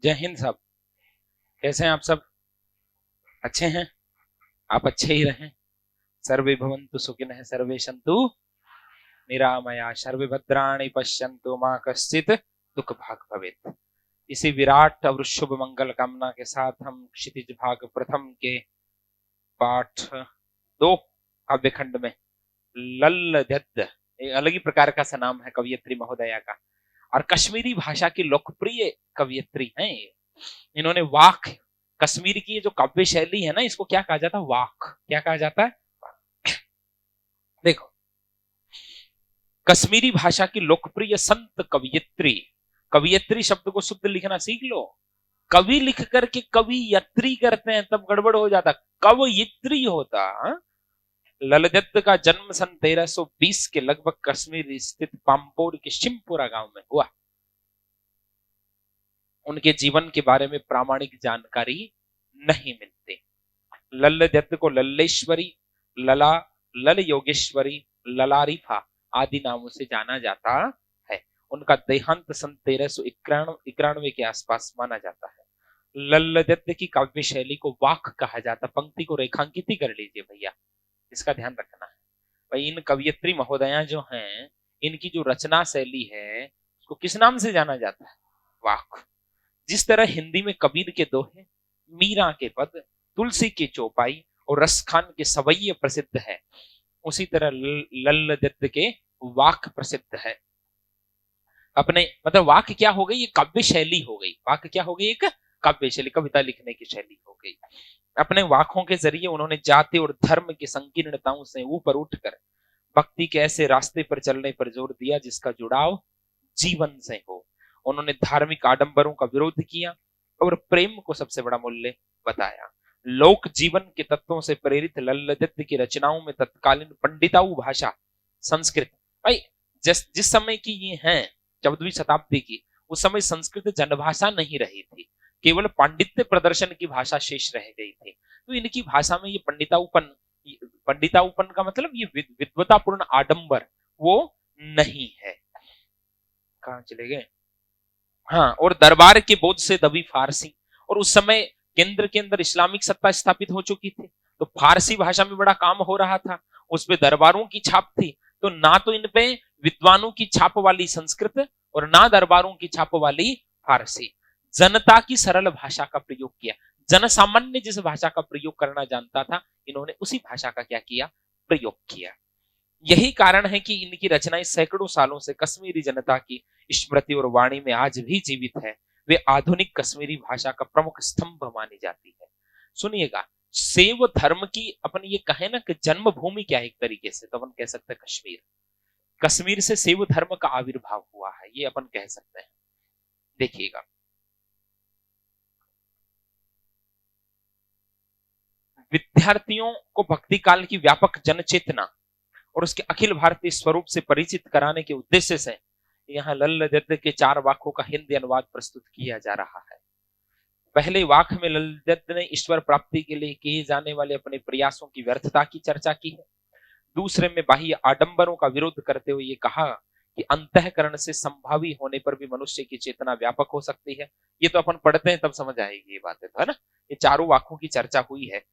जय हिंद सब। कैसे हैं आप सब? अच्छे हैं? आप अच्छे ही रहें। सर्वे भवन्तु सुखिनः, सर्वे सन्तु निरामया, सर्वे भद्राणि पश्यन्तु मा कश्चित् दुख भाग भवेत्। इसी विराट और शुभ मंगल कामना के साथ हम क्षितिज भाग प्रथम के पाठ 2 काव्य खंड में लल्लद्यद्, एक अलग ही प्रकार का सा नाम है कवियत्री महोदया का, और कश्मीरी भाषा की लोकप्रिय कवियत्री हैं। इन्होंने वाक, कश्मीर की जो काव्य शैली है ना, इसको क्या कहा जाता है? वाक। क्या कहा जाता है? देखो, कश्मीरी भाषा की लोकप्रिय संत कवियत्री, कवियत्री शब्द को शुद्ध लिखना सीख लो। कवि लिख करके कवि यत्री करते हैं तब गड़बड़ हो जाता, कवयित्री होता। लल्लद्यद् का जन्म सन 1320 के लगभग कश्मीर स्थित पाम्पोर के शिमपुरा गांव में हुआ। उनके जीवन के बारे में प्रामाणिक जानकारी नहीं मिलती। लल्लद्यद् को लल्लेश्वरी, लला, लल योगेश्वरी, ललारिफा आदि नामों से जाना जाता है। उनका देहांत सन 1391 के आसपास माना जाता है। लल्लद्यद् की काव्य शैली को वाक कहा जाता। पंक्ति को रेखांकित ही कर लीजिए भैया, इसका ध्यान रखना है भाई। इन कवियत्री महोदया जो हैं, इनकी जो रचना शैली है उसको किस नाम से जाना जाता है? वाक। जिस तरह हिंदी में कबीर के दोहे, मीरा के पद, तुलसी की चौपाई और रसखान के सवैये प्रसिद्ध है, उसी तरह लल्लद्यद् के वाक प्रसिद्ध है। अपने मतलब वाक क्या हो गई? ये काव्य शैली हो गई। वाक क्या हो गई? एक काव्य शैली, कविता लिखने की शैली हो गई। अपने वाकों के जरिए उन्होंने जाति और धर्म की संकीर्णताओं से ऊपर उठकर भक्ति के ऐसे रास्ते पर चलने पर जोर दिया जिसका जुड़ाव जीवन से हो। उन्होंने धार्मिक आडंबरों का विरोध किया और प्रेम को सबसे बड़ा मूल्य बताया। लोक जीवन के तत्वों से प्रेरित लल्लद्यद् की रचनाओं में तत्कालीन पंडिताऊ भाषा संस्कृत, भाई जिस समय की ये हैं 14वीं शताब्दी की, उस समय संस्कृत जनभाषा नहीं रही थी, केवल पांडित्य प्रदर्शन की भाषा शेष रह गई थी। तो इनकी भाषा में ये पंडिताऊपन का मतलब ये विद्वतापूर्ण आडंबर वो नहीं है। कहां चले गए? हाँ, और दरबार के बोझ से दबी फारसी, और उस समय केंद्र के अंदर इस्लामिक सत्ता स्थापित हो चुकी थी, तो फारसी भाषा में बड़ा काम हो रहा था, उस पे दरबारों की छाप थी। तो ना तो इन पे विद्वानों की छाप वाली संस्कृत और ना दरबारों की छाप वाली फारसी। जनता की सरल भाषा का प्रयोग किया। जन सामान्य जिस भाषा का प्रयोग करना जानता था, इन्होंने उसी भाषा का क्या किया? प्रयोग किया। यही कारण है कि इनकी रचनाएं सैकड़ों सालों से कश्मीरी जनता की स्मृति और वाणी में आज भी जीवित है। वे आधुनिक कश्मीरी भाषा का प्रमुख स्तंभ मानी जाती है। सुनिएगा, शैव धर्म की अपन ये कहे ना कि जन्मभूमि क्या है, एक तरीके से तो अपन कह सकते हैं कश्मीर। कश्मीर से शैव धर्म का आविर्भाव हुआ है, ये अपन कह सकते हैं। देखिएगा, विद्यार्थियों को भक्ति काल की व्यापक जनचेतना और उसके अखिल भारतीय स्वरूप से परिचित कराने के उद्देश्य से यहाँ लल्लद्यद् के 4 वाकों का हिंदी अनुवाद प्रस्तुत किया जा रहा है। पहले वाक में लल्लद्यद् ने ईश्वर प्राप्ति के लिए किए जाने वाले अपने प्रयासों की व्यर्थता की चर्चा की है। दूसरे में बाह्य आडंबरों का विरोध करते हुए ये कहा कि अंतःकरण से संभावी होने पर भी मनुष्य की चेतना व्यापक हो सकती है। ये तो अपन पढ़ते हैं तब समझ आएगी ये बातें, तो है ना। ये 4 वाकों की चर्चा हुई है।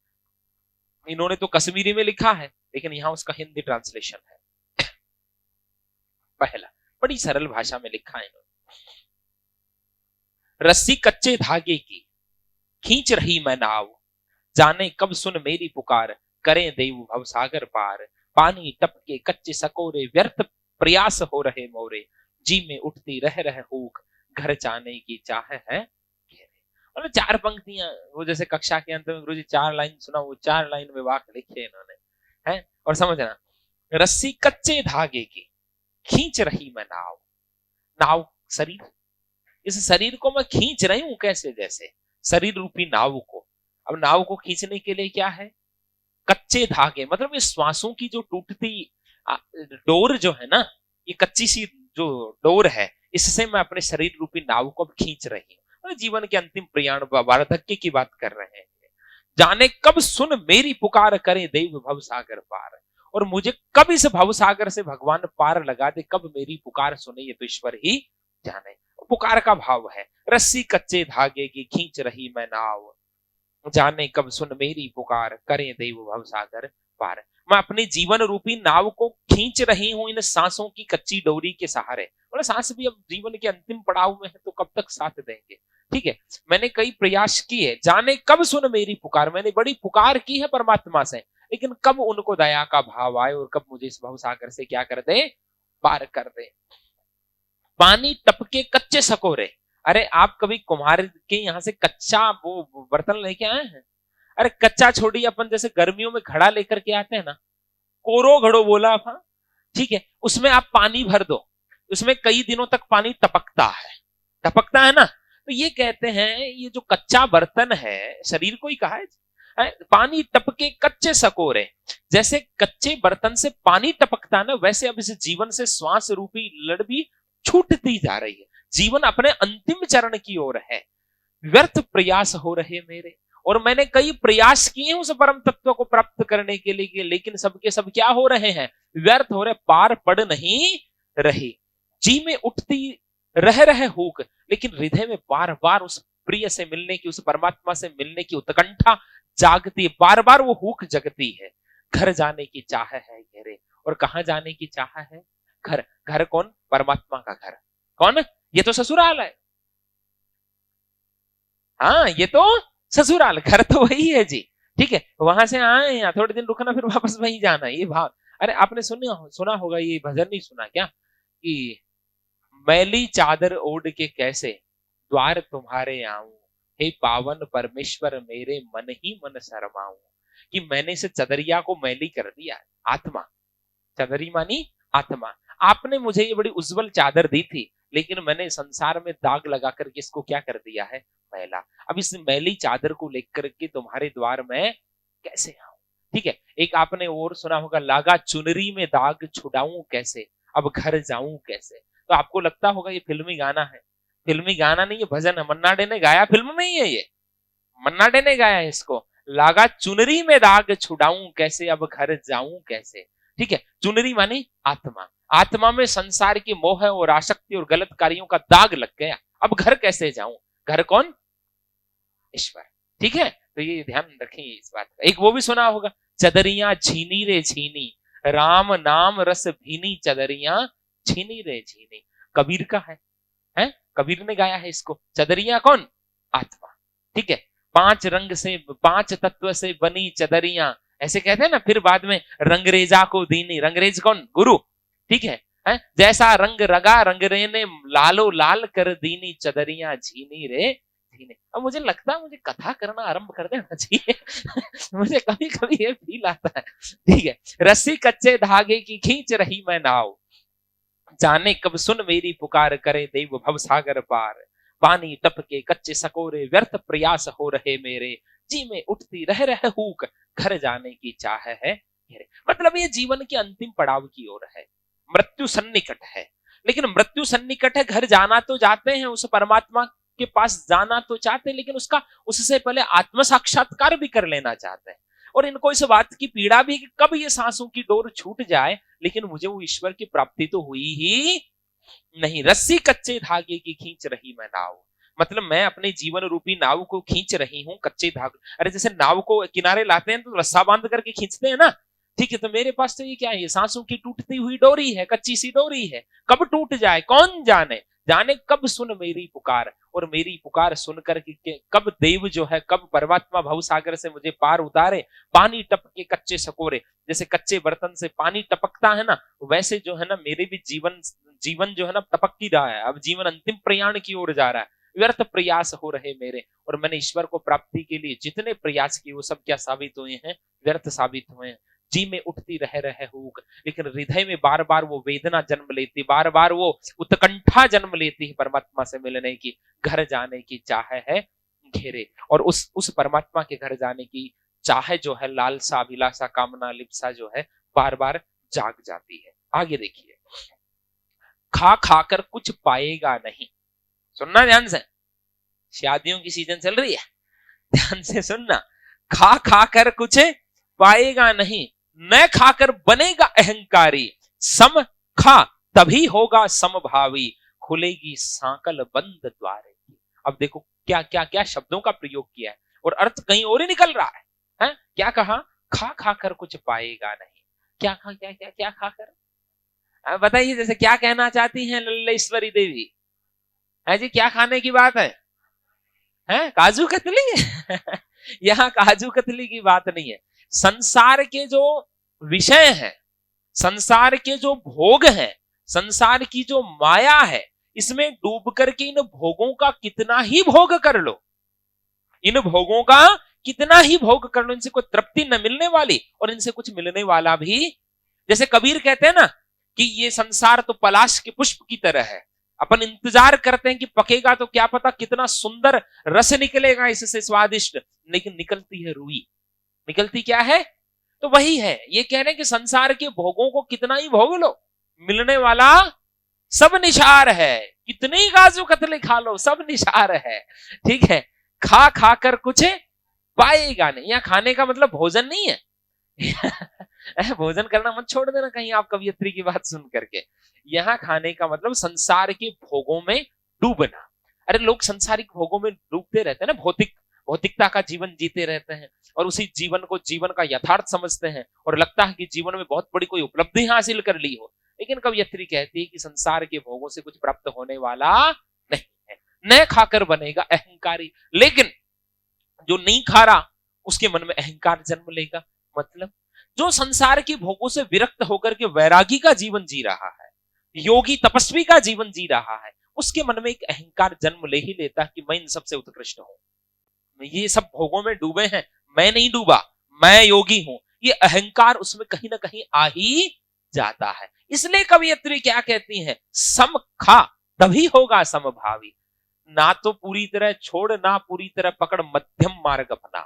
इन्होंने तो कश्मीरी में लिखा है, लेकिन यहां उसका हिंदी ट्रांसलेशन है। पहला, बड़ी सरल भाषा में लिखा है इन्होंने। रस्सी कच्चे धागे की खींच रही मैं नाव, जाने कब सुन मेरी पुकार, करें देव भवसागर पार। पानी टपके कच्चे सकोरे, व्यर्थ प्रयास हो रहे मोरे, जी में उठती रह रह हूक, घर जाने की चाह है। और 4 पंक्तियां, वो जैसे कक्षा के अंत में गुरु जी 4 लाइन सुना, वो 4 लाइन में वाक लिखे इन्होंने, है। और समझना, रस्सी कच्चे धागे की खींच रही मैं नाव। नाव शरीर, इस शरीर को मैं खींच रही हूं कैसे? जैसे शरीर रूपी नाव को। अब नाव को खींचने के लिए क्या है? कच्चे धागे, मतलब ये श्वासों की जो टूटती डोर जो है ना, ये कच्ची सी जो डोर है, इससे मैं अपने शरीर रूपी नाव को खींच रही हूँ। जीवन के अंतिम प्रयाण वार्धक्य की बात कर रहे हैं। जाने कब सुन मेरी पुकार, करे देव भव सागर पार। और मुझे कब इस भव सागर से भगवान पार लगा दे, कब मेरी पुकार सुने, ये तो ईश्वर ही जाने। पुकार का भाव है, रस्सी कच्चे धागे की खींच रही मैं नाव, जाने कब सुन मेरी पुकार, करे देव भवसागर पार। मैं अपने जीवन रूपी नाव को खींच रही हूं इन सांसों की कच्ची डोरी के सहारे। बोले सांस भी अब जीवन के अंतिम पड़ाव में है तो कब तक साथ देंगे। ठीक है, मैंने कई प्रयास किए, जाने कब सुन मेरी पुकार, मैंने बड़ी पुकार की है परमात्मा से, लेकिन कब उनको दया का भाव आए और कब मुझे इस भवसागर से क्या कर दे, पार कर दे। पानी टपके कच्चे सकोरे, अरे आप कभी कुम्हार के यहाँ से कच्चा वो बर्तन लेके आए हैं? अरे कच्चा छोड़िए, अपन जैसे गर्मियों में घड़ा लेकर के आते हैं ना, कोरो घड़ो बोला आप, ठीक है, उसमें आप पानी भर दो, उसमें कई दिनों तक पानी टपकता है ना। तो ये कहते हैं ये जो कच्चा बर्तन है, शरीर को ही कहा है, पानी टपके कच्चे सकोरे, जैसे कच्चे बर्तन से पानी टपकता है ना, वैसे अब इस जीवन से श्वास रूपी लड़ भी छूटती जा रही है। जीवन अपने अंतिम चरण की ओर है, व्यर्थ प्रयास हो रहे मेरे, और मैंने कई प्रयास किए उस परम तत्व को प्राप्त करने के लिए, लेकिन सबके सब क्या हो रहे हैं, व्यर्थ हो रहे, पार पड़ नहीं रही। जी में उठती रहे हुक, लेकिन हृदय में बार बार उस प्रिय से मिलने की, उस परमात्मा से मिलने की उत्कंठा जागती है, बार बार वो हुक जगती है। घर जाने की चाह है घेरे, और कहां जाने की चाह है, घर। घर कौन, परमात्मा का घर। कौन, ये तो ससुराल है, हाँ ये तो ससुराल, घर तो वही है जी। ठीक है, वहां से आए यहाँ थोड़े दिन रुकना, फिर वापस वहीं जाना, ये भाव। अरे आपने सुना होगा, ये भजन नहीं सुना क्या, कि मैली चादर ओढ़ के कैसे द्वार तुम्हारे आऊं, हे पावन परमेश्वर मेरे मन ही मन शर्माऊं। कि मैंने इस चदरिया को मैली कर दिया, आत्मा, चदरी मानी आत्मा। आपने मुझे ये बड़ी उज्जवल चादर दी थी, लेकिन मैंने संसार में दाग लगा करके इसको क्या कर दिया है, मैला। अब इस मैली चादर को लेकर के तुम्हारे द्वार में कैसे आऊं। ठीक है, एक आपने और सुना होगा, लागा चुनरी में दाग छुड़ाऊं कैसे, अब घर जाऊं कैसे। तो आपको लगता होगा ये फिल्मी गाना है, फिल्मी गाना नहीं, ये भजन है, मन्ना डे ने गाया, फिल्म में ही है ये, मन्ना डे ने गाया है इसको। लागा चुनरी में दाग छुड़ाऊं कैसे, अब घर जाऊं कैसे। ठीक है, चुनरी मानी आत्मा, आत्मा में संसार की मोह और आसक्ति और गलत कार्यों का दाग लग गया, अब घर कैसे जाऊं। घर कौन, ईश्वर। ठीक है, तो ये ध्यान रखें इस बात का। एक वो भी सुना होगा, चदरियां छीनी रे छीनी, राम नाम रस भीनी, चदरियां छीनी रे छीनी। कबीर का है, कबीर ने गाया है इसको। चदरियां कौन, आत्मा। ठीक है, 5 रंग से 5 तत्व से बनी चदरियां, ऐसे कहते हैं ना। फिर बाद में रंगरेजा को दीनी, रंगरेज कौन, गुरु। ठीक है, जैसा रंग रगा रंगरे ने लालो लाल कर दीनी, चदरियां झीनी रे झीनी। अब मुझे लगता है मुझे कथा करना आरंभ कर देना चाहिए मुझे कभी कभी ये फील आता है। ठीक है, रस्सी कच्चे धागे की खींच रही मैं नाव, जाने कब सुन मेरी पुकार, करे देव भवसागर पार। पानी टपके कच्चे सकोरे, व्यर्थ प्रयास हो रहे मेरे, जी में उठती रह हुक, घर जाने की चाह है घेरे। मतलब ये जीवन के अंतिम पड़ाव की ओर है, मृत्यु सन्निकट है। लेकिन मृत्यु सन्निकट है, घर जाना तो जाते हैं, उस परमात्मा के पास जाना तो चाहते हैं, लेकिन उससे पहले आत्म साक्षात्कार भी कर लेना चाहते हैं। और इनको इस बात की पीड़ा भी कि कब ये सांसों की डोर छूट जाए, लेकिन मुझे वो ईश्वर की प्राप्ति तो हुई ही नहीं। रस्सी कच्चे धागे की खींच रही मैं नाव, मतलब मैं अपने जीवन रूपी नाव को खींच रही हूं कच्चे धागे। अरे जैसे नाव को किनारे लाते हैं तो रस्सा बांध करके खींचते हैं ना। ठीक है, तो मेरे पास तो ये क्या है, सांसों की टूटती हुई डोरी है, कच्ची सी डोरी है। कब टूट जाए कौन जाने, जाने कब सुन मेरी पुकार। और मेरी पुकार सुनकर के कब देव जो है, कब परमात्मा भवसागर से मुझे पार उतारे। पानी टपके कच्चे सकोरे, जैसे कच्चे बर्तन से पानी टपकता है ना, वैसे जो है ना मेरे भी जीवन जो है ना टपक ही रहा है। अब जीवन अंतिम प्रयाण की ओर जा रहा है, व्यर्थ प्रयास हो रहे मेरे। और मैंने ईश्वर को प्राप्ति के लिए जितने प्रयास किए वो सब क्या साबित हुए हैं, व्यर्थ साबित हुए हैं। जी में उठती रहे हुक, लेकिन हृदय में बार बार वो वेदना जन्म लेती, बार बार वो उत्कंठा जन्म लेती है परमात्मा से मिलने की, घर जाने की चाह है घेरे। और उस परमात्मा के घर जाने की चाह जो है, लालसा अभिलाषा कामना लिप्सा जो है, बार बार जाग जाती है। आगे देखिए, खा खाकर कुछ पाएगा नहीं। सुनना ध्यान से, शादियों की सीजन चल रही है, ध्यान से सुनना। खा खाकर कुछ पाएगा नहीं, न खाकर बनेगा अहंकारी, सम खा तभी होगा समभावी। खुलेगी सांकल बंद द्वार की। अब देखो क्या क्या क्या शब्दों का प्रयोग किया है और अर्थ कहीं और ही निकल रहा है? क्या कहा? खा खा कर कुछ पाएगा नहीं। क्या खा क्या क्या क्या खा कर? बताइए, जैसे क्या कहना चाहती हैं लल्लेश्वरी देवी? है जी, क्या खाने की बात है? काजू कतली? यहाँ काजू कतली की बात नहीं है। संसार के जो विषय हैं, संसार के जो भोग हैं, संसार की जो माया है, इसमें डूब करके इन भोगों का कितना ही भोग कर लो, इन भोगों का कितना ही भोग कर लो, इनसे कोई तृप्ति न मिलने वाली और इनसे कुछ मिलने वाला भी। जैसे कबीर कहते हैं ना कि ये संसार तो पलाश के पुष्प की तरह है, अपन इंतजार करते हैं कि पकेगा तो क्या पता कितना सुंदर रस निकलेगा इससे स्वादिष्ट, लेकिन निकलती है रुई। निकलती क्या है? तो वही है, ये कह रहे हैं कि संसार के भोगों को कितना ही भोग लो, मिलने वाला सब निशार है। कितनी काजू कतली खा लो, सब निशार है। ठीक है, खा खा कर कुछ पाएगा नहीं। यहाँ खाने का मतलब भोजन नहीं है। भोजन करना मत छोड़ देना कहीं आप कवियत्री की बात सुन करके। यहाँ खाने का मतलब संसार के भोगों में डूबना। अरे लोग संसारिक भोगों में डूबते रहते हैं ना, भौतिकता का जीवन जीते रहते हैं और उसी जीवन को जीवन का यथार्थ समझते हैं और लगता है कि जीवन में बहुत बड़ी कोई उपलब्धि हासिल कर ली हो। लेकिन कवियत्री कहती है कि संसार के भोगों से कुछ प्राप्त होने वाला नहीं है, न खाकर बनेगा अहंकारी। लेकिन जो नहीं खा रहा उसके मन में अहंकार जन्म लेगा। मतलब जो संसार के भोगों से विरक्त होकर के वैरागी का जीवन जी रहा है, योगी तपस्वी का जीवन जी रहा है, उसके मन में एक अहंकार जन्म ले ही लेता है कि मैं इन सबसे उत्कृष्ट हूं, ये सब भोगों में डूबे हैं, मैं नहीं डूबा, मैं योगी हूं। ये अहंकार उसमें कहीं ना कहीं आ ही जाता है। इसलिए कवियत्री क्या कहती है? सम खा तभी होगा समभावी। ना तो पूरी तरह छोड़, ना पूरी तरह पकड़, मध्यम मार्ग अपना।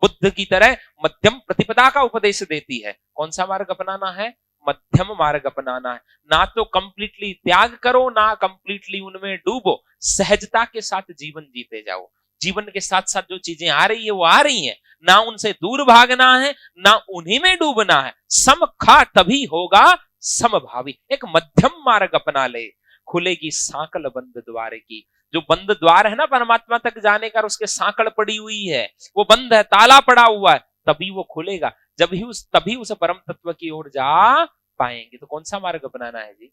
बुद्ध की तरह मध्यम प्रतिपदा का उपदेश देती है। कौन सा मार्ग अपनाना है? मध्यम मार्ग अपनाना है। ना तो कंप्लीटली त्याग करो, ना कंप्लीटली उनमें डूबो, सहजता के साथ जीवन जीते जाओ। जीवन के साथ साथ जो चीजें आ रही है वो आ रही हैं, ना उनसे दूर भागना है, ना उन्हीं में डूबना है। सम खा तभी होगा समभावी। एक मध्यम मार्ग अपना ले, खुलेगी सांकल बंद द्वार की। जो बंद द्वार है ना परमात्मा तक जाने का, उसके सांकड़ पड़ी हुई है, वो बंद है, ताला पड़ा हुआ है, तभी वो खुलेगा। तभी उस परम तत्व की ओर जा पाएंगे। तो कौन सा मार्ग अपनाना है जी?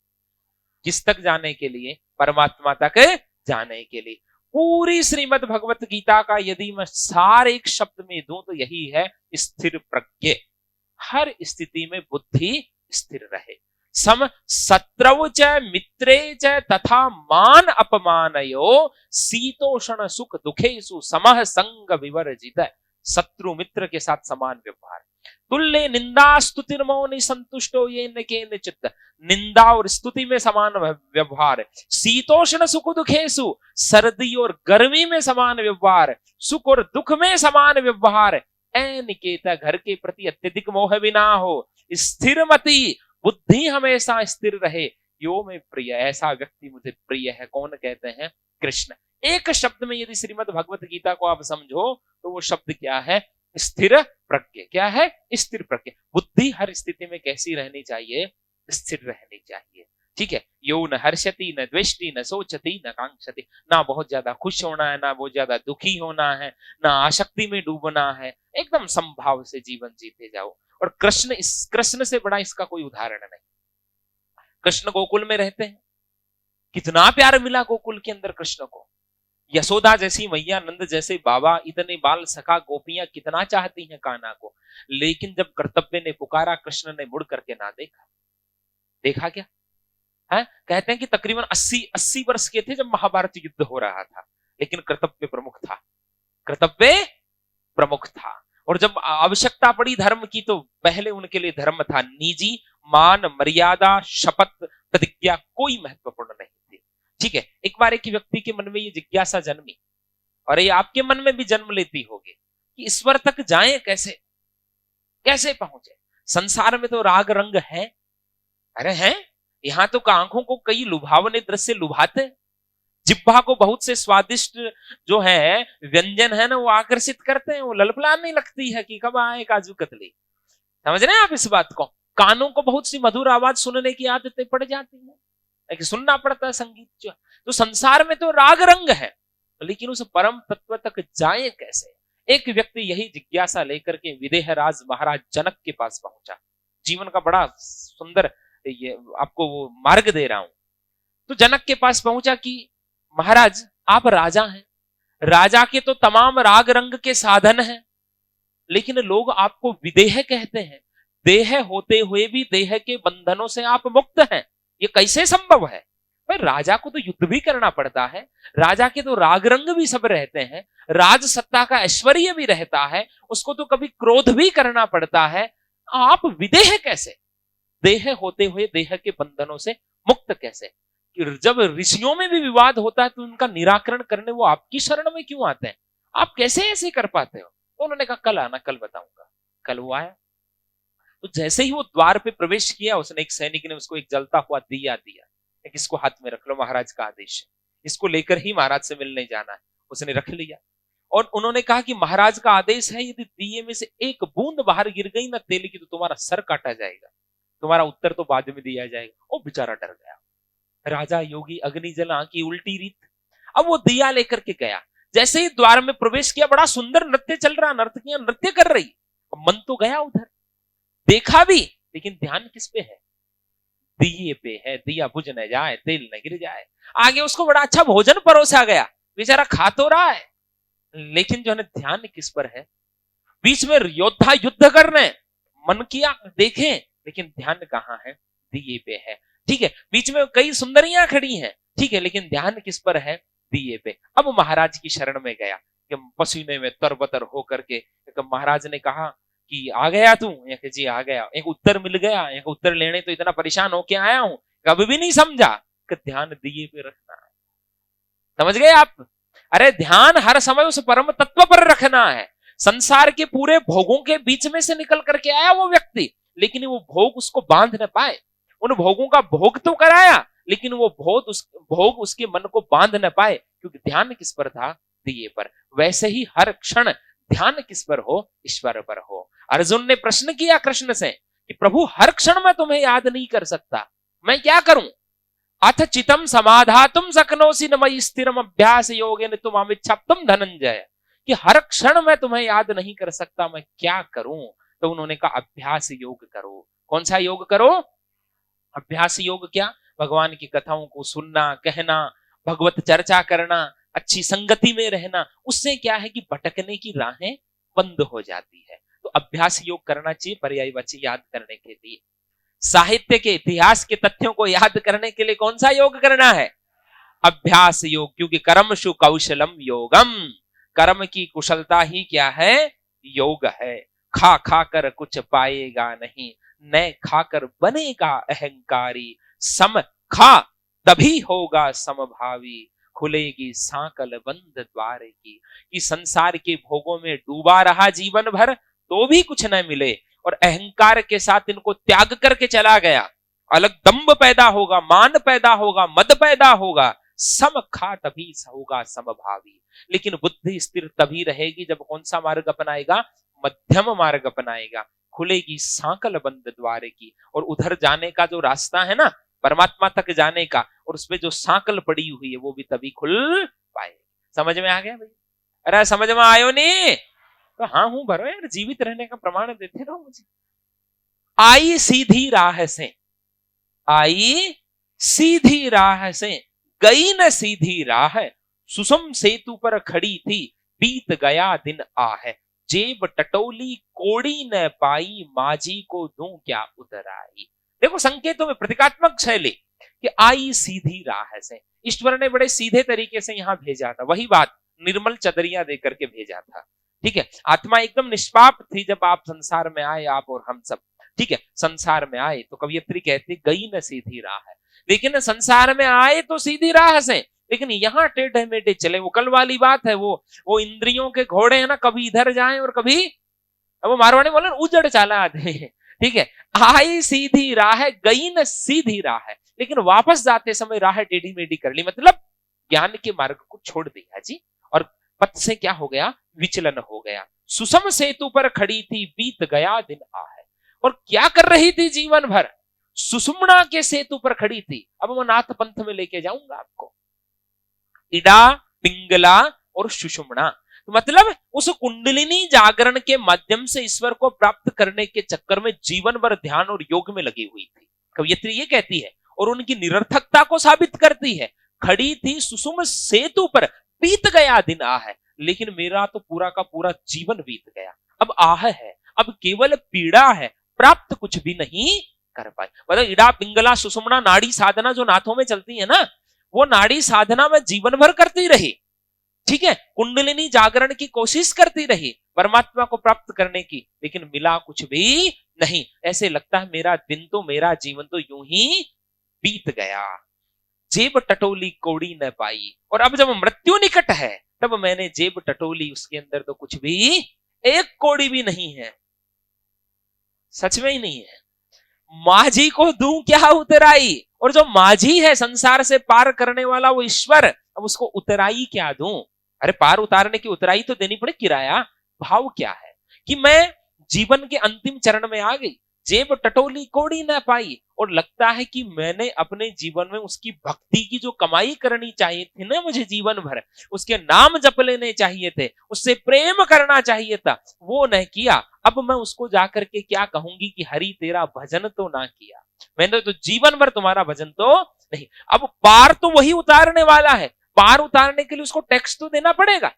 किस तक जाने के लिए? परमात्मा तक जाने के लिए। पूरी श्रीमद् भगवत गीता का यदि मैं सार एक शब्द में दूं तो यही है, स्थिर प्रज्ञ। हर स्थिति में बुद्धि स्थिर रहे। सम शत्रु च मित्रे च तथा मान अपमानयो शीतोषण सुख दुखेषु समः संग विवर्जित। शत्रु मित्र के साथ समान व्यवहार। तुल्य निंदा स्तुतिर्मौनि संतुष्टो येन केनचित्। निंदा और स्तुति में समान व्यवहार। शीतोष्ण सुख दुखेषु, सर्दी और गर्मी में समान व्यवहार। सुख और दुख में समान व्यवहार। ऐ निकेता, घर के प्रति अत्यधिक मोह भी ना हो। स्थिर मति, बुद्धि हमेशा स्थिर रहे। यो में प्रिय, ऐसा व्यक्ति मुझे प्रिय है। कौन कहते हैं? कृष्ण। एक शब्द में यदि श्रीमद् भगवत गीता को आप समझो तो वो शब्द क्या है? स्थिर प्रज्ञ। क्या है? स्थिर प्रज्ञ। बुद्धि हर स्थिति में कैसी रहनी चाहिए? स्थिर रहनी चाहिए। ठीक है। यो न हर्षति न द्वेष्टि न सोचती न कांक्षति। ना बहुत ज्यादा खुश होना है, ना बहुत ज्यादा दुखी होना है, ना आसक्ति में डूबना है। एकदम समभाव से जीवन जीते जाओ। और कृष्ण से बड़ा इसका कोई उदाहरण नहीं। कृष्ण गोकुल में रहते हैं, कितना प्यार मिला गोकुल के अंदर कृष्ण को। यशोदा जैसी मैया, नंद जैसे बाबा, इतने बाल सखा, गोपियां कितना चाहती हैं कान्हा को। लेकिन जब कर्तव्य ने पुकारा, कृष्ण ने मुड़ करके ना देखा। देखा क्या है? कहते हैं कि तकरीबन 80 वर्ष के थे जब महाभारत युद्ध हो रहा था, लेकिन कर्तव्य प्रमुख था। कर्तव्य प्रमुख था। और जब आवश्यकता पड़ी धर्म की, तो पहले उनके लिए धर्म था निजी, मान मर्यादा, शपथ, प्रतिज्ञा कोई महत्वपूर्ण नहीं थी। ठीक है। एक बार एक व्यक्ति के मन में ये जिज्ञासा जन्मी, और ये आपके मन में भी जन्म लेती होगी कि ईश्वर तक जाएं कैसे, कैसे पहुंचे। संसार में तो राग रंग है, अरे हैं, यहां तो आंखों को कई लुभावने दृश्य लुभाते, जिह्वा को बहुत से स्वादिष्ट जो है व्यंजन है ना वो आकर्षित करते हैं, वो ललपलाने लगती है कि कब आए काजू कतली। समझ रहे हैं आप इस बात को? कानों को बहुत सी मधुर आवाज सुनने की आदतें पड़ जाती हैं। कि सुनना पड़ता है संगीत जो है। तो संसार में तो राग रंग है, लेकिन उस परम तत्व तक जाए कैसे? एक व्यक्ति यही जिज्ञासा लेकर के विदेहराज महाराज जनक के पास पहुंचा। जीवन का बड़ा सुंदर ये आपको वो मार्ग दे रहा हूं। तो जनक के पास पहुंचा कि महाराज आप राजा हैं, राजा के तो तमाम राग रंग के साधन हैं, लेकिन लोग आपको विदेह कहते हैं। देह होते हुए भी देह के बंधनों से आप मुक्त हैं, ये कैसे संभव है? भाई राजा को तो युद्ध भी करना पड़ता है, राजा के तो राग रंग भी सब रहते हैं, राज सत्ता का ऐश्वर्य भी रहता है, उसको तो कभी क्रोध भी करना पड़ता है। आप विदेह कैसे? देह होते हुए देह के बंधनों से मुक्त कैसे? जब ऋषियों में भी विवाद होता है तो उनका निराकरण करने वो आपकी शरण में क्यों आते हैं? आप कैसे ऐसे कर पाते हो? तो उन्होंने कहा कल आना, कल बताऊंगा। कल वो आया। तो जैसे ही वो द्वार पे प्रवेश किया, उसने एक सैनिक ने उसको एक जलता हुआ दिया दिया, एक इसको हाथ में रख लो, महाराज का आदेश है, इसको लेकर ही महाराज से मिलने जाना है। उसने रख लिया और उन्होंने कहा कि महाराज का आदेश है, यदि दिए में से एक बूंद बाहर गिर गई ना तेल की, तो तुम्हारा सर काटा जाएगा, तुम्हारा उत्तर तो बाद में दिया जाएगा। वो बेचारा डर गया। राजा योगी अग्नि जला की उल्टी रीत। अब वो दिया लेकर के गया, जैसे ही द्वार में प्रवेश किया, बड़ा सुंदर नृत्य चल रहा, नर्तकियां नृत्य कर रही, मन तो गया उधर, देखा भी, लेकिन ध्यान किस पे है? दिए पे है। दिया बुझ न जाए, तेल न गिर जाए। आगे उसको बड़ा अच्छा भोजन परोसा गया, बेचारा खा तो रहा है, लेकिन जो है ध्यान किस पर है? बीच में योद्धा युद्ध करने मन किया, देखें, लेकिन ध्यान कहां है? दिए पे है। ठीक है, बीच में कई सुंदरियां खड़ी हैं, ठीक है, लेकिन ध्यान किस पर है? दिए पे। अब महाराज की शरण में गया कि पसीने में तरबतर होकर के, महाराज ने कहा कि आ गया तू? कि जी आ गया। एक उत्तर मिल गया, एक उत्तर लेने तो इतना परेशान होके आया हूं, कभी भी नहीं समझा कि ध्यान दिए पे रखना है। समझ गए आप? अरे ध्यान हर समय उस परम तत्व पर रखना है। संसार के पूरे भोगों के बीच में से निकल करके आया वो व्यक्ति, लेकिन वो भोग उसको बांध न पाए। उन भोगों का भोग तो कराया, लेकिन वो भोग उसके मन को बांध न पाए, क्योंकि ध्यान किस पर था? दिए पर। वैसे ही हर क्षण ध्यान किस पर हो? ईश्वर पर हो। अर्जुन ने प्रश्न किया कृष्ण से कि प्रभु हर क्षण मैं तुम्हें याद नहीं कर सकता, मैं क्या करूं? अथ चितम समाधातुम शक्नोसि न मयि स्थिरम अभ्यास योगेन तुम अमिच्छाप्तुम धनंजय, कि हर क्षण मैं तुम्हें याद नहीं कर सकता, मैं क्या करूं? तो उन्होंने कहा अभ्यास योग करो। कौन सा योग करो? अभ्यास योग क्या? भगवान की कथाओं को सुनना, कहना, भगवत चर्चा करना, अच्छी संगति में रहना। उससे क्या है कि भटकने की राहें बंद हो जाती है। तो अभ्यास योग करना चाहिए पर्यायवाची याद करने के लिए। साहित्य के इतिहास के तथ्यों को याद करने के लिए कौन सा योग करना है? अभ्यास योग, क्योंकि कर्मशु कौशलम योगम, कर्म की कुशलता ही क्या है? योग है। खा खा कर कुछ पाएगा नहीं, न खाकर बनेगा अहंकारी, सम खा तभी होगा समभावी, खुलेगी सांकल बंद द्वार की। कि संसार के भोगों में डूबा रहा जीवन भर तो भी कुछ न मिले, और अहंकार के साथ इनको त्याग करके चला गया, अलग दंभ पैदा होगा, मान पैदा होगा, मद पैदा होगा, सम खा तभी होगा समभावी। लेकिन बुद्धि स्थिर तभी रहेगी जब कौन सा मार्ग अपनाएगा? मध्यम मार्ग अपनाएगा। खुलेगी सांकल बंद द्वार की, और उधर जाने का जो रास्ता है ना, परमात्मा तक जाने का, और उसमें जो सांकल पड़ी हुई है वो भी तभी खुल पाएगी। समझ में आ गया भाई? अरे समझ में आयो नहीं? तो हाँ हूं भरो यार, जीवित रहने का प्रमाण देते रहो मुझे। आई सीधी राह से, आई सीधी राह से, गई न सीधी राह, सुसम सेतु पर खड़ी थी, बीत गया दिन आहे, जेब टटोली कोड़ी न पाई, माझी को दूं क्या उतर आई। देखो संकेतों में प्रतीकात्मक शैली कि आई सीधी राह से, ईश्वर ने बड़े सीधे तरीके से यहां भेजा था। वही बात, निर्मल चदरिया देकर के भेजा था। ठीक है, आत्मा एकदम निष्पाप थी जब आप संसार में आए, आप और हम सब। ठीक है, संसार में आए तो कवियत्री कहती गई न सीधी राह है, लेकिन संसार में आए तो सीधी राह से, लेकिन यहाँ टेढ़े मेढ़े चले। वो कल वाली बात है, वो इंद्रियों के घोड़े हैं ना, कभी इधर जाए और कभी, अब वो मारवाड़ी बोले उजड़ चाला आधे। ठीक है, आई सीधी राह, गई न सीधी राह है, लेकिन वापस जाते समय राह टेढ़ी मेढ़ी कर ली, मतलब ज्ञान के मार्ग को छोड़ दिया जी, और पथ से क्या हो गया? विचलन हो गया। सुसम सेतु पर खड़ी थी, बीत गया दिन आहे। और क्या कर रही थी जीवन भर? सुषुम्ना के सेतु पर खड़ी थी। अब मैं नाथ पंथ में लेके जाऊंगा आपको। इड़ा, पिंगला और सुषुम्ना, तो मतलब उस कुंडलिनी जागरण के माध्यम से ईश्वर को प्राप्त करने के चक्कर में जीवन भर ध्यान और योग में लगी हुई थी। कवियत्री ये कहती है और उनकी निरर्थकता को साबित करती है। खड़ी थी सुषुम्ना सेतु पर, बीत गया दिन आह है, लेकिन मेरा तो पूरा का पूरा जीवन बीत गया। अब आह है, अब केवल पीड़ा है, प्राप्त कुछ भी नहीं कर पाए। मतलब इड़ा, पिंगला, सुषुम्ना नाड़ी साधना जो नाथों में चलती है ना, वो नाड़ी साधना में जीवन भर करती रही। ठीक है, कुंडलिनी जागरण की कोशिश करती रही परमात्मा को प्राप्त करने की, लेकिन मिला कुछ भी नहीं। ऐसे लगता है मेरा दिन तो, मेरा जीवन तो यूं ही बीत गया। जेब टटोली कौड़ी न पाई, और अब जब मृत्यु निकट है तब मैंने जेब टटोली, उसके अंदर तो कुछ भी, एक कौड़ी भी नहीं है, सच में ही नहीं है। माझी को दूं क्या उतराई, और जो माझी है संसार से पार करने वाला वो ईश्वर, अब उसको उतराई क्या दूं। अरे पार उतारने की उतराई तो देनी पड़े, किराया। भाव क्या है कि मैं जीवन के अंतिम चरण में आ गई, जेब टटोली कौड़ी ना पाई, और लगता है कि मैंने अपने जीवन में उसकी भक्ति की जो कमाई करनी चाहिए थी ना मुझे जीवन भर, उसके नाम जप लेने चाहिए थे, उससे प्रेम करना चाहिए था, वो नहीं किया। अब मैं उसको जाकर के क्या कहूंगी कि हरि तेरा भजन तो ना किया, मैंने तो जीवन भर तुम्हारा भजन तो नहीं। अब पार तो वही उतारने वाला है, पार उतारने के लिए उसको टैक्स तो देना पड़ेगा।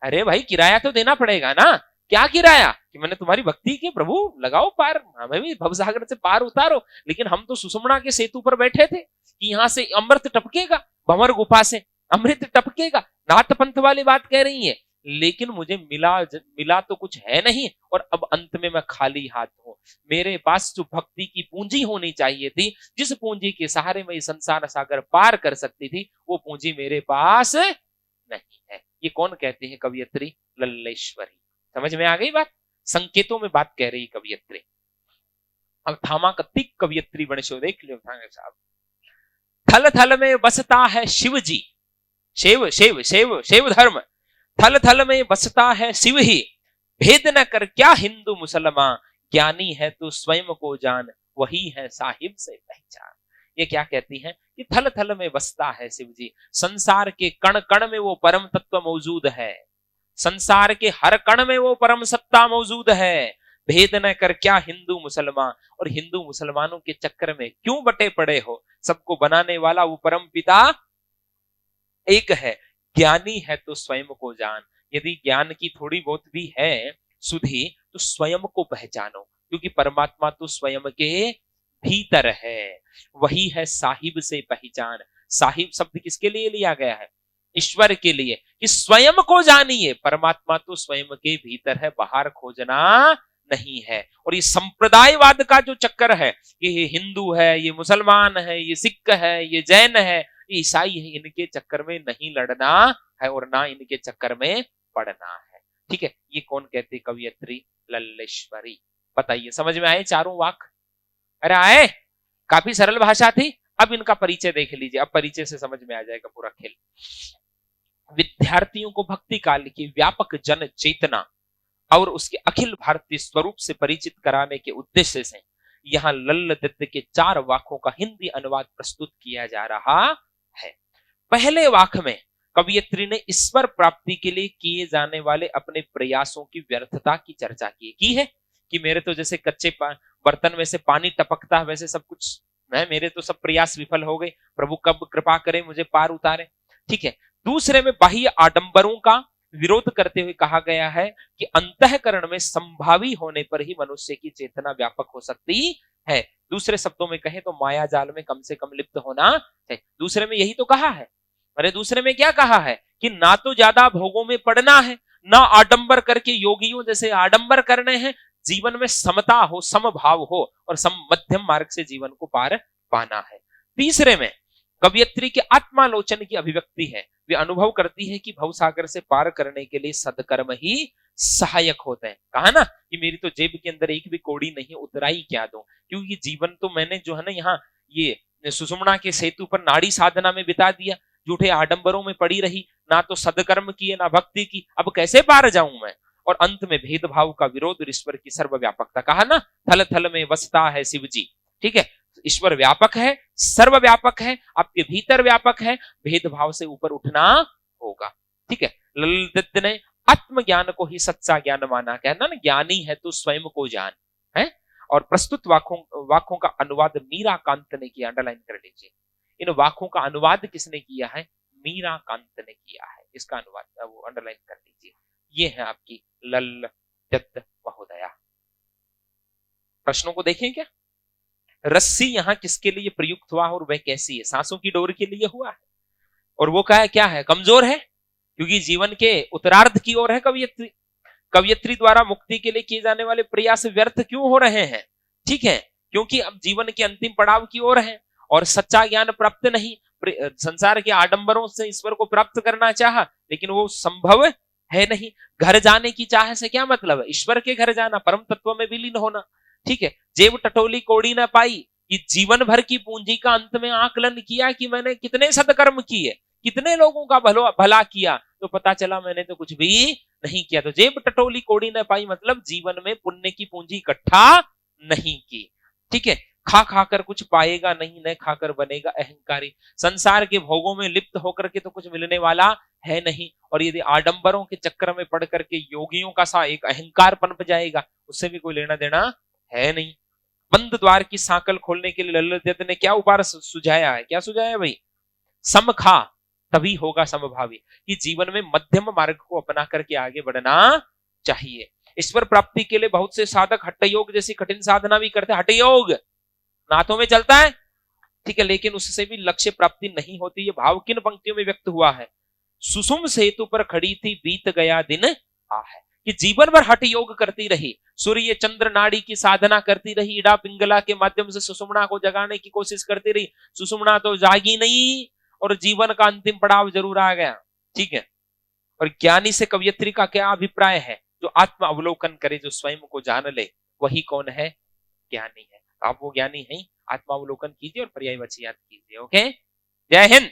अरे भाई किराया तो देना पड़ेगा ना। क्या किराया कि मैंने तुम्हारी भक्ति की, प्रभु लगाओ पार, हमें भी भवसागर से पार उतारो। लेकिन हम तो सुषुम्ना के सेतु पर बैठे थे कि यहां से अमृत टपकेगा, भंवर गुफा से अमृत टपकेगा, नाथ पंथ वाली बात कह रही है, लेकिन मुझे मिला तो कुछ है नहीं, और अब अंत में मैं खाली हाथ हूं। मेरे पास जो भक्ति की पूंजी होनी चाहिए थी, जिस पूंजी के सहारे मैं संसार सागर पार कर सकती थी, वो पूंजी मेरे पास नहीं है। ये कौन कहते हैं? कवियत्री लल्लेश्वरी। समझ में आ गई बात? संकेतों में बात कह रही कवियत्री। अब थामा कत्तिक कवियत्री बणशो देख लो साहब। थल थल में बसता है शिव जी, शिव शिव शिव शिव धर्म, थल थल में बसता है शिव ही, भेद न कर क्या हिंदू मुसलमान, ज्ञानी है तू स्वयं को जान, वही है साहिब से पहचान। ये क्या कहती हैं कि थल थल में बसता है शिव जी, संसार के कण कण में वो परम तत्व मौजूद है, संसार के हर कण में वो परम सत्ता मौजूद है। भेद न कर क्या हिंदू मुसलमान, और हिंदू मुसलमानों के चक्कर में क्यों बटे पड़े हो, सबको बनाने वाला वो परम पिता एक है। ज्ञानी है तो स्वयं को जान, यदि ज्ञान की थोड़ी बहुत भी है सुधि तो स्वयं को पहचानो, क्योंकि परमात्मा तो स्वयं के भीतर है, वही है साहिब से पहचान। साहिब शब्द किसके लिए लिया गया है? ईश्वर के लिए, कि स्वयं को जानिए। परमात्मा तो स्वयं के भीतर है, बाहर खोजना नहीं है। और ये संप्रदायवाद का जो चक्कर है कि ये हिंदू है, ये मुसलमान है, ये सिख है, ये जैन है, ये ईसाई है, इनके चक्कर में नहीं लड़ना है और ना इनके चक्कर में पड़ना है। ठीक है, ये कौन कहती? कवियत्री लल्लेश्वरी। बताइए समझ में आए चारों वाक? अरे आए, काफी सरल भाषा थी। अब इनका परिचय देख लीजिए, अब परिचय से समझ में आ जाएगा पूरा खेल। विद्यार्थियों को भक्ति काल की व्यापक जन चेतना और उसके अखिल भारतीय स्वरूप से परिचित कराने के उद्देश्य से यहाँ लल्ल दत्त के 4 वाक्यों का हिंदी अनुवाद प्रस्तुत किया जा रहा है। पहले वाक्य में कवियत्री ने ईश्वर प्राप्ति के लिए किए जाने वाले अपने प्रयासों की व्यर्थता की चर्चा की है कि मेरे तो जैसे कच्चे बर्तन में से पानी टपकता है, वैसे सब कुछ मेरे तो सब प्रयास विफल हो गए, प्रभु कब कृपा करें मुझे पार उतारे। ठीक है, दूसरे में बाह्य आडंबरों का विरोध करते हुए कहा गया है कि अंतःकरण में संभावी होने पर ही मनुष्य की चेतना व्यापक हो सकती है। दूसरे शब्दों में कहें तो माया जाल में कम से कम लिप्त होना है। दूसरे में यही तो कहा है। अरे दूसरे में क्या कहा है कि ना तो ज्यादा भोगों में पड़ना है, ना आडंबर करके योगियों जैसे आडंबर करने हैं, जीवन में समता हो, समभाव हो और सम मध्यम मार्ग से जीवन को पार पाना है। तीसरे में कवियत्री के आत्मालोचन की अभिव्यक्ति है। वे अनुभव करती है कि भवसागर से पार करने के लिए सदकर्म ही सहायक होते हैं। कहा ना कि मेरी तो जेब के अंदर एक भी कौड़ी नहीं, उतराई क्या दूं, क्योंकि जीवन तो मैंने जो है ना यहाँ ये सुषुम्ना के सेतु पर नाड़ी साधना में बिता दिया, झूठे आडंबरों में पड़ी रही, ना तो सदकर्म किए ना भक्ति की, अब कैसे पार जाऊं मैं। और अंत में भेदभाव का विरोध और ईश्वर की सर्वव्यापकता। कहा ना थल थल में बसता है शिव जी। ठीक है, ईश्वर व्यापक है, सर्वव्यापक है, आपके भीतर व्यापक है, भेदभाव से ऊपर उठना होगा। ठीक है, ललित ने आत्मज्ञान को ही सच्चा ज्ञान माना। कहना ना, ज्ञानी है तो स्वयं को जान है। और प्रस्तुत वाक्यों का अनुवाद मीरा कांत ने किया, अंडरलाइन कर लीजिए। इन वाक्यों का अनुवाद किसने किया है? मीरा कांत ने किया है। इसका अनुवाद वो अंडरलाइन कर लीजिए। ये है आपकी ललित महोदया। प्रश्नों को देखें क्या? रस्सी यहां किसके लिए प्रयुक्त हुआ और वह कैसी है? सांसों की डोर के लिए हुआ है। और वो क्या है? कमजोर है, क्योंकि जीवन के उत्तरार्ध की ओर है कवियत्री। कवियत्री द्वारा मुक्ति के लिए किए जाने वाले प्रयास व्यर्थ क्यों हो रहे हैं? ठीक है, क्योंकि अब जीवन के अंतिम पड़ाव की ओर है और सच्चा ज्ञान प्राप्त नहीं। संसार के आडंबरों से ईश्वर को प्राप्त करना चाहा, लेकिन वो संभव है नहीं। घर जाने की चाह से क्या मतलब है? ईश्वर के घर जाना, परम तत्व में विलीन होना। ठीक है, जेब टटोली कौड़ी ना पाई, कि जीवन भर की पूंजी का अंत में आकलन किया कि मैंने कितने सदकर्म किए, कितने लोगों का भला किया, तो पता चला मैंने तो कुछ भी नहीं किया। तो जेब टटोली कौड़ी न पाई मतलब जीवन में पुण्य की पूंजी इकट्ठा नहीं की। ठीक है, खा खाकर कुछ पाएगा नहीं, न खाकर बनेगा अहंकारी। संसार के भोगों में लिप्त होकर के तो कुछ मिलने वाला है नहीं। और यदि आडंबरों के चक्कर में पड़ करके योगियों का सा एक अहंकार पनप जाएगा, उससे भी कोई लेना देना है नहीं। बंद द्वार की सांकल खोलने के लिए ललित ने क्या उपाय सुझाया है? क्या सुझाया भाई? समखा तभी होगा समभावी, कि जीवन में मध्यम मार्ग को अपना करके आगे बढ़ना चाहिए। ईश्वर प्राप्ति के लिए बहुत से साधक हठ योग जैसी कठिन साधना भी करते हैं। हठ योग नाथों में चलता है, ठीक है, लेकिन उससे भी लक्ष्य प्राप्ति नहीं होती। ये भाव किन पंक्तियों में व्यक्त हुआ है? सुसुम सेतु पर खड़ी थी, बीत गया दिन आ है। कि जीवन भर हठ योग करती रही, सूर्य चंद्र नाड़ी की साधना करती रही, इड़ा पिंगला के माध्यम से सुषुम्ना को जगाने की कोशिश करती रही। सुषुम्ना तो जागी नहीं और जीवन का अंतिम पड़ाव जरूर आ गया। ठीक है, और ज्ञानी से कवियत्री का क्या अभिप्राय है? जो आत्म अवलोकन करे, जो स्वयं को जान ले, वही कौन है? ज्ञानी है। आप वो ज्ञानी हैं, आत्मावलोकन कीजिए और पर्यायवाची याद कीजिए। ओके, जय हिंद।